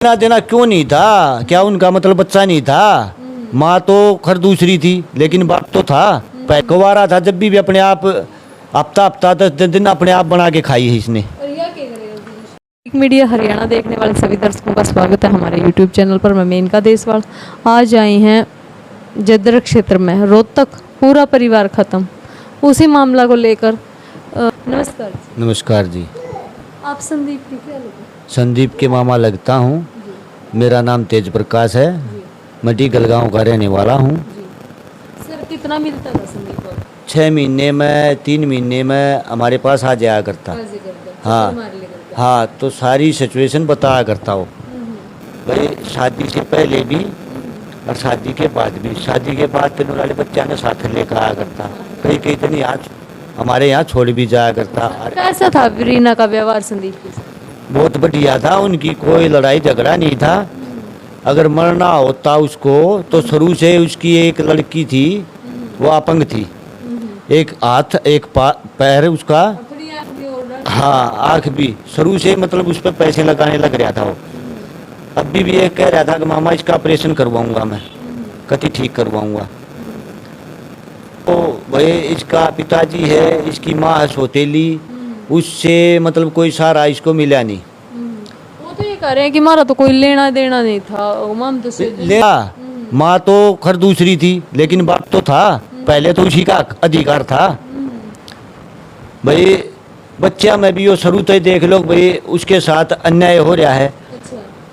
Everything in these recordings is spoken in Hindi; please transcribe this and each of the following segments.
लेना देना क्यों नहीं था? क्या उनका मतलब बच्चा नहीं था? माँ तो खर दूसरी थी, लेकिन बाप तो था। कुंवारा था जब भी अपने आप हफ्ता हफ्ता 10 दिन अपने आप बना के खाई है इसने। एक मीडिया हरियाणा देखने वाले सभी दर्शकों का स्वागत है हमारे यूट्यूब चैनल पर। मैं मेनका देसवाल आज आई हैं जद्दर क्षेत्र में। रोहतक पूरा परिवार खत्म, उसी मामला को लेकर। नमस्कार जी। नमस्कार जी। आप संदीप की क्या लगते? संदीप के मामा लगता हूँ। मेरा नाम तेज प्रकाश है। मैं टीकल गाँव का रहने वाला हूँ। सर कितना मिलता था संदीप को? 6 महीने में 3 महीने में हमारे पास आ जाया करता। हाँ हाँ, तो सारी सिचुएशन बताया करता हो भाई, शादी से पहले भी और शादी के बाद भी। शादी के बाद तीनों वाले बच्चा ने साथ लेकर आया करता, कई कई दिन यहाँ हमारे यहाँ छोड़ भी जाया करता। कैसा था रीना का व्यवहार संदीप के साथ? बहुत बढ़िया था, उनकी कोई लड़ाई झगड़ा नहीं था। अगर मरना होता उसको तो शुरू से उसकी एक लड़की थी, वो अपंग थी, एक हाथ एक पैर उसका, हाँ आँख भी। शुरू से मतलब उस पर पैसे लगाने लग रहा था वो। अभी भी ये कह रहा था कि मामा इसका ऑपरेशन करवाऊंगा मैं, कति ठीक करवाऊंगा। तो भाई इसका पिताजी है, इसकी माँ है सौतेली, उससे मतलब कोई सहारा इसको मिला नहीं। वो तो ये कह रहे हैं कि हमारा तो कोई लेना देना नहीं था, माम तो लिया। माँ तो खर दूसरी थी, लेकिन बाप तो था, पहले तो उसी का अधिकार था। भाई बच्चा में भी वो शुरू तो देख लो भाई, उसके साथ अन्याय हो रहा है।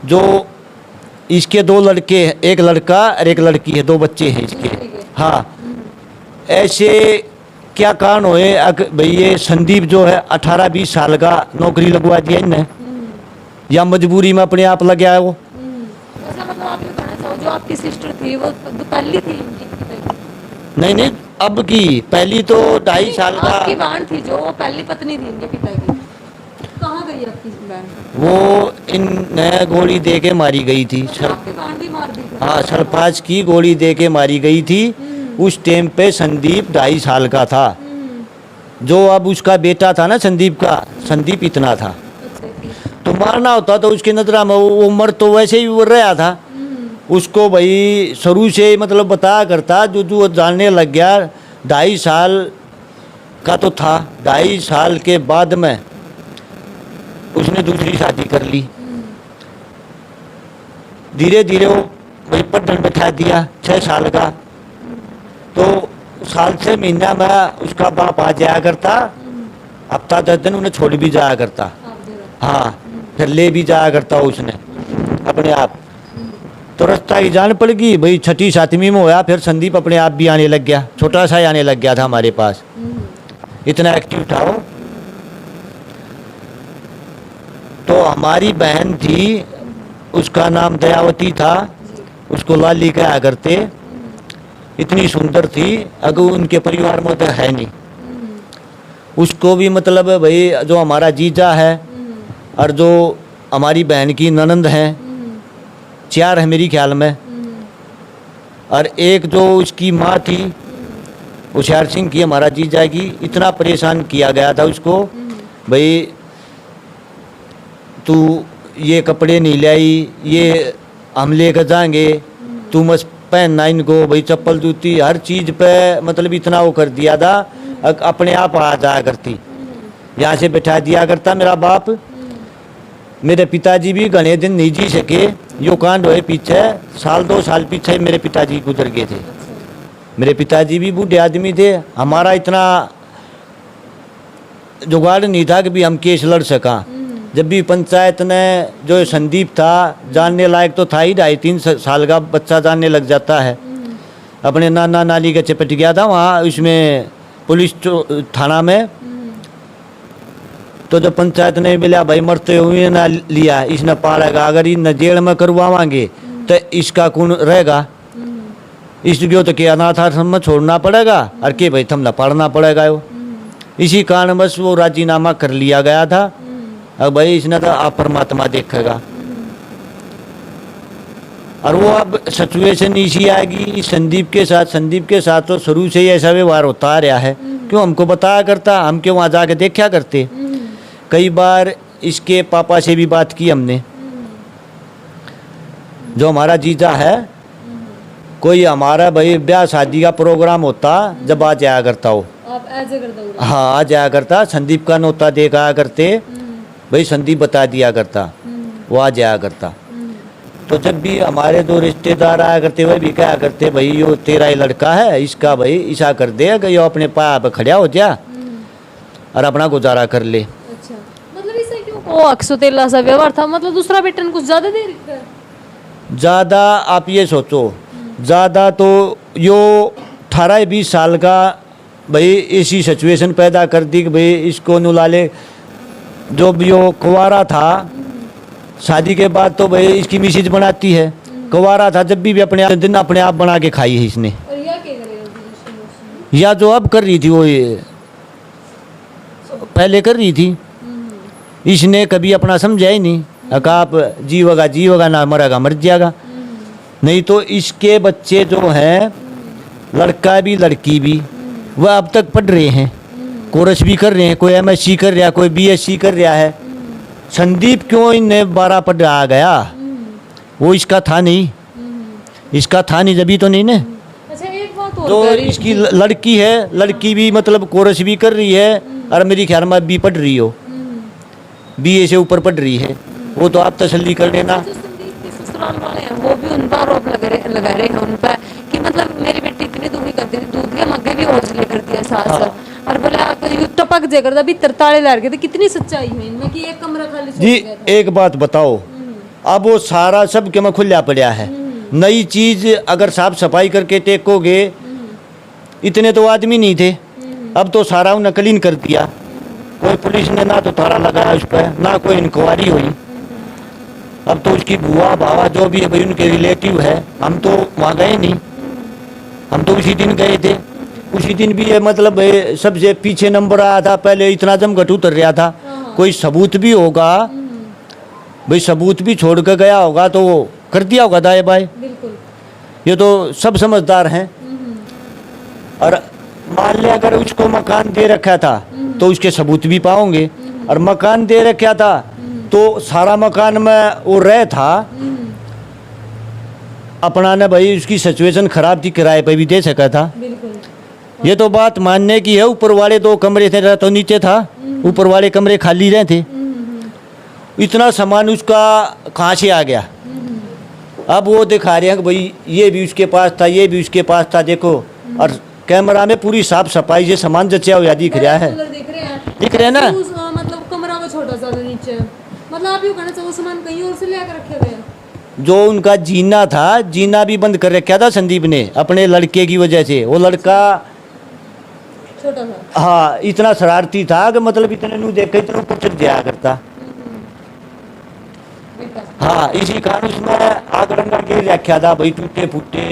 जो इसके 2 लड़के, एक लड़का और एक लड़की है, 2 बच्चे हैं इसके। हाँ, ऐसे क्या कारण हुए भाई? ये संदीप जो है 18-20 साल का नौकरी लगवा दिया इनने, या मजबूरी में अपने आप लग गया है वो। मतलब आप ये कहना चाहो जो आपकी सिस्टर थी वो पहली थी इनकी? नहीं नहीं, अब की पहली तो 2.5 साल का। आपकी बहन थी जो पहली पत्नी थी इनके पिता की, कहाँ गई आपकी बहन? वो इन गोली दे के मारी गई थी। आपकी बहन भी मार दी थी? हाँ, सरपाज की गोली दे के मारी गई थी। उस टाइम पे संदीप 2.5 साल का था। जो अब उसका बेटा था ना संदीप का, संदीप इतना था। तो मारना होता तो उसकी नजर में वो मर तो वैसे ही वो रहा था। उसको भाई शुरू से मतलब बताया करता, जो जानने लग गया 2.5 साल का तो था। 2.5 साल के बाद में उसने दूसरी शादी कर ली। धीरे धीरे वो भाई पढ़ने बैठा दिया 6 साल का। तो साल 6 महीना में उसका बाप आ जाया करता, हफ्ता 10 दिन उन्हें छोड़ भी जाया करता। हाँ, फिर ले भी जाया करता उसने अपने आप। तो रास्ता की जान पड़ गई भाई, 6ठी 7वीं में होया, फिर संदीप अपने आप भी आने लग गया, छोटा सा आने लग गया था हमारे पास। इतना एक्टिव था वो। तो हमारी बहन थी, उसका नाम दयावती था, उसको लाली कहा करते। इतनी सुंदर थी, अगर उनके परिवार में तो है नहीं। उसको भी मतलब भाई जो हमारा जीजा है और जो हमारी बहन की ननंद है, 4 है मेरी ख्याल में, और एक जो उसकी माँ थी होशियार सिंह की, हमारा जीजा की, इतना परेशान किया गया था उसको। भाई तू ये कपड़े नहीं लाई, ये हम लेकर जाएंगे, तू मत पहनना इनको, भाई चप्पल जूती हर चीज़ पे मतलब इतना वो कर दिया था। अपने आप आ जाया करती, यहाँ से बैठा दिया करता मेरा बाप। मेरे पिताजी भी घने दिन नहीं जी सके। यो कांड हुए पीछे 1-2 साल पीछे मेरे पिताजी गुजर गए थे। मेरे पिताजी भी बूढ़े आदमी थे। हमारा इतना जुगाड़ नहीं था कि भी हम केस लड़ सका। जब भी पंचायत ने, जो संदीप था जानने लायक तो था ही, 2.5-3 साल का बच्चा जानने लग जाता है। अपने नाना नानी के चपट गया था वहाँ उसमें पुलिस थाना में। तो जब पंचायत ने मिला भाई मरते हुए ना लिया, इसने पालेगा, अगर इन जेल में करवावांगे तो इसका कौन रहेगा? इसको तो क्या अनाथ आश्रम में छोड़ना पड़ेगा और के भाई थमना पढ़ना पड़ेगा। वो इसी कारण बस वो राजीनामा कर लिया गया था। अब भाई इसने तो आप परमात्मा देखेगा। और वो अब सिचुएशन इसी आएगी संदीप के साथ। संदीप के साथ तो शुरू से ही ऐसा व्यवहार होता आ रहा है। क्यों हमको बताया करता, हम क्यों वहाँ जाके देखा करते। कई बार इसके पापा से भी बात की हमने, जो हमारा जीजा है, कोई हमारा भाई ब्याह शादी का प्रोग्राम होता जब आ जाया करता हो। आप ऐसे करता हूँ। हाँ, आ जाया करता, संदीप का नोता देखा करते, भाई संदीप बता दिया करता, वो आ जाया करता। तो जब भी हमारे दो रिश्तेदार आया करते, वह भी कहा करते भाई यो तेरा ही लड़का है, इसका भाई ऐसा कर दे कि यो अपने पाया पे खड़ा हो जा और अपना गुजारा कर ले। अच्छा, मतलब इससे क्यों वो अक्सोतेला सा व्यवहार था, मतलब दूसरा बेटन कुछ ज्यादा दे रखा है। ज़्यादा आप ये सोचो, ज़्यादा तो यो 18-20 साल का भाई ऐसी सिचुएशन पैदा कर दी कि भाई इसको नुला ले। जो भी यो कुंवारा था, शादी के बाद तो भाई इसकी मिसेज बनाती है, कुंवारा था जब भी अपने दिन अपने आप बना के खाई है इसने। और या क्या करेगा, या जो अब कर रही थी वो ये पहले कर रही थी, इसने कभी अपना समझा ही नहीं। अका आप जीवगा ना मरेगा मर जाएगा। नहीं तो इसके बच्चे जो हैं, लड़का भी लड़की भी, वह अब तक पढ़ रहे हैं, कोर्स भी कर रहे हैं, कोई MSc कर रहा है, कोई BSc कर रहा है। संदीप क्यों इन्हें 12 पढ़ आ गया, वो इसका था नहीं, इसका था नहीं जभी तो नहीं ने। अच्छा एक बात और तो कह रही इसकी थी। लड़की है, लड़की भी मतलब कोर्स भी कर रही है और मेरी ख्याल में भी पढ़ रही हो, BA से ऊपर पढ़ रही है। वो तो आप तसल्ली कर लेना। जो संदीप के ससुराल वाले हैं वो भी उन पर आरोप लगा रहे हैं उन पर कि मतलब मेरी बेटी इतनी दुखी करती थी, दूध के मग्गे भी हौसले करती है सास हाँ। और बोले आप टपक जे करता भी तरताड़े लड़ गए थे। कितनी सच्चाई है इनमें कि एक कमरा खाली छोड़ जी गया था। एक बात बताओ, अब वो सारा सब के में खुला पड़ा है। नई चीज अगर साफ सफाई करके टेकोगे, इतने तो आदमी नहीं थे, अब तो सारा उन्हें क्लीन कर दिया। कोई पुलिस ने ना तो थारा लगाया उस पर, ना कोई इंक्वायरी हुई। अब तो उसकी बुआ बाबा जो भी है भाई उनके रिलेटिव है, हम तो वहाँ गए नहीं, हम तो उसी दिन गए थे। उसी दिन भी ये मतलब सबसे पीछे नंबर आया था, पहले इतना जमघट उतर रहा था। कोई सबूत भी होगा भाई, सबूत भी छोड़ कर गया होगा तो वो कर दिया होगा दाएं बाएं। बिल्कुल। ये तो सब समझदार हैं। और मान लिया अगर उसको मकान दे रखा था तो उसके सबूत भी पाओगे, और मकान दे रखा था तो सारा मकान में वो रह था अपना ने भाई, उसकी सिचुएशन खराब थी, किराए पे भी दे सका था। बिल्कुल। ये तो बात मानने की है। ऊपर वाले 2 कमरे थे तो नीचे था, ऊपर वाले कमरे खाली रहे थे। इतना सामान उसका कहाँ से आ गया। अब वो दिखा रहे हैं कि भाई ये भी उसके पास था, ये भी उसके पास था, देखो। और कैमरा में पूरी साफ सफाई से सामान जचा हुआ दिख रहा है, दिख रहे हैं, दिख रहे हैं ना। मतलब कमरा में छोटा सा था नीचे, मतलब आप यूँ कहना चाहो सामान कहीं और से ले आकर रखे गए। जो उनका जीना था, जीना भी बंद कर रखा था संदीप ने अपने लड़के की वजह से। वो लड़का छोटा सा, हाँ इतना शरारती था कि मतलब इतने नू देखे इतना ऊपर चढ़ जाया करता। हाँ, इसी कारण उसमें आग रंगड़ के रखा था भाई, टूटे फूटे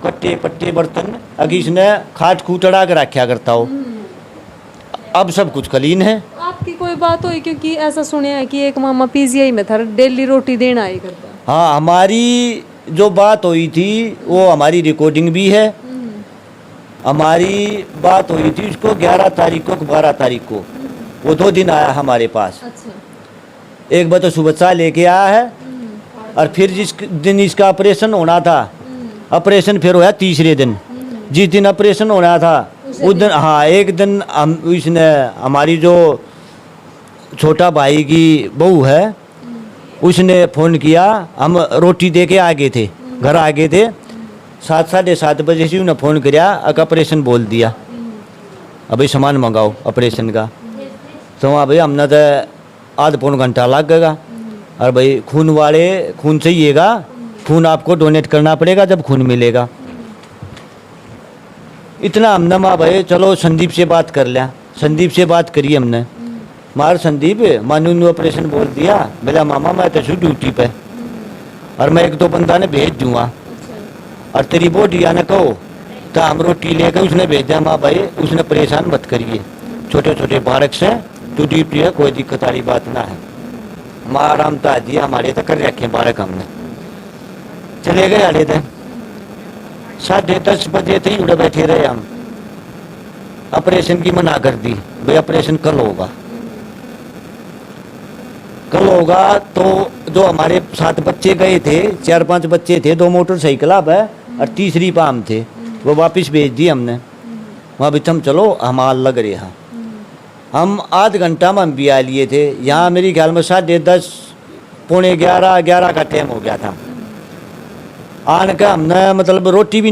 कट्टे पट्टे बर्तन अगर इसने खाट खूटड़ा के रखा करता हो। अब सब कुछ क्लीन है। आपकी कोई बात हुई, क्योंकि ऐसा सुने है कि एक मामा PGI में था, डेली रोटी देना ही करता। हाँ, हमारी जो बात हुई थी वो हमारी रिकॉर्डिंग भी है। हमारी बात हुई थी उसको 11 तारीख को 12 तारीख को, वो 2 दिन आया हमारे पास। अच्छा। एक बार तो सुबह लेके आया है, और फिर जिस दिन इसका ऑपरेशन होना था, ऑपरेशन फिर हुआ तीसरे दिन। जिस दिन ऑपरेशन होना था उस दिन, हाँ एक दिन इसने हमारी जो छोटा भाई की बहू है उसने फ़ोन किया। हम रोटी दे के आ गए थे, घर आ गए थे 7 साढ़े 7 बजे से उन्हें फ़ोन किया, ऑपरेशन बोल दिया, अभी सामान मंगाओ ऑपरेशन का। तो वहाँ भाई हमने तो आध पौन घंटा लग गएगा। और भाई खून वाले खून चाहिएगा, खून आपको डोनेट करना पड़ेगा जब खून मिलेगा। इतना हमने माँ भाई चलो संदीप से बात कर लिया। संदीप से बात करी हमने, मार संदीप मानू ने ऑपरेशन बोल दिया। बोला मामा मैं तो छू ड्यूटी पे, और मैं 1-2 बंदा ने भेज दूँगा, और तेरी बोटी आने कहो तो हम रोटी लेकर उसने भेज दिया। माँ भाई उसने परेशान मत करिए, छोटे छोटे बालक से तो ड्यूटी है, कोई दिक्कत वाली बात ना है। माँ आराम तो आज हमारे तो कर रखे बालक, हमने चले गए आले थे 10:30 बजे थे उड़े बैठे रहे हम। ऑपरेशन की मना कर दी, भाई ऑपरेशन कल होगा। कल होगा तो जो हमारे साथ बच्चे गए थे 4-5 बच्चे थे, 2 मोटरसाइकिल अब है और तीसरी पाम थे, वो वापस भेज दी हमने। वहाँ भी तुम चलो हम आल लग रहे हैं। हम आध घंटा में हम भी आ लिए थे यहाँ। मेरी ख्याल में 10:30 पौने 11 का टाइम हो गया था। आने का हमने मतलब रोटी भी नहीं